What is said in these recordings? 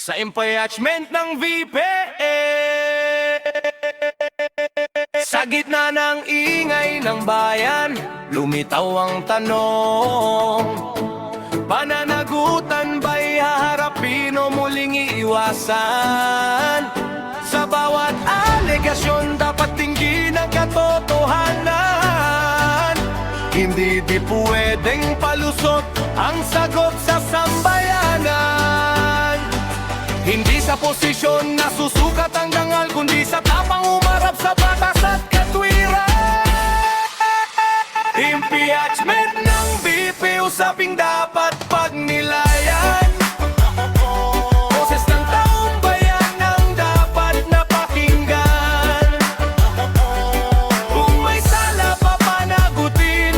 Sa impeachment ng VP, sa gitna ng ingay ng bayan, lumitaw ang tanong: pananagutan ba'y haharapin o muling iiwasan? Sa bawat alegasyon dapat tingin ang katotohanan. Hindi pwedeng palusot ang sagot sa sambayanan. Hindi sa posisyon na susukat ang dangal, kundi sa tapang umarap sa batas at katwiran. Impeachment ng VP, usaping dapat pagnilayan. Boses ng taong bayan ang dapat napakinggan. Kung may sala papanagutin,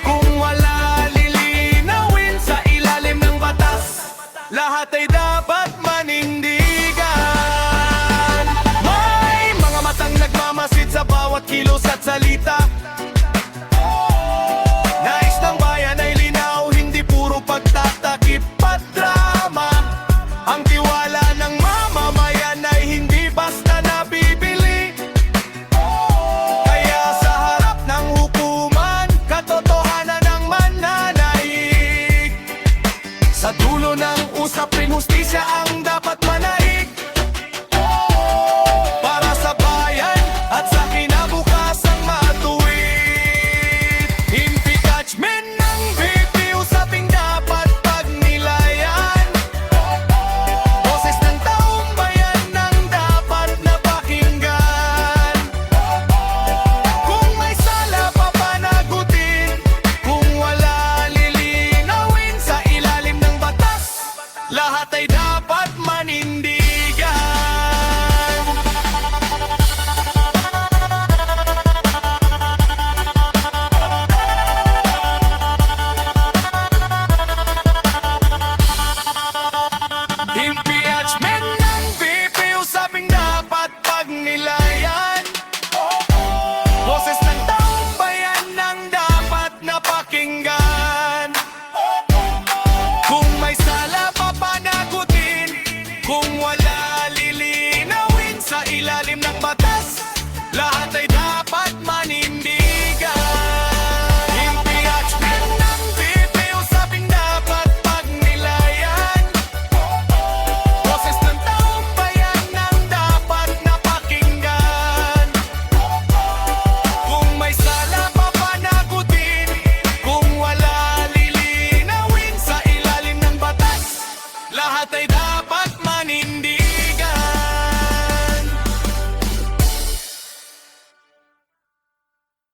kung wala lilinawin sa ilalim ng batas, lahat ay dapat manindigan. May mga matang nagmamasid sa bawat kilos at salita. Nais ng bayan ay linaw, hindi puro pagtatakip at drama. Ang tiwala ng mamamayan ay hindi basta nabibili. Kaya sa harap ng hukuman, katotohanan ang mananaig. Sa dulo ng usapin, hustisya ang dapat manaig. Para sa bayan at sa kinabukasang matuwid. Impeachment ng VP, usaping dapat pagnilayan. Boses ng taong bayan ang dapat napakinggan. Kung may sala papanagutin, kung wala lilinawin sa ilalim ng batas, lahat ay dapat manindigan. Impeachment ng VP, usaping dapat pagnilayan. Boses ng taong bayan ang dapat napakinggan. Kung may sala papanagutin, kung wala lilinawin sa ilalim ng batas, lahat ay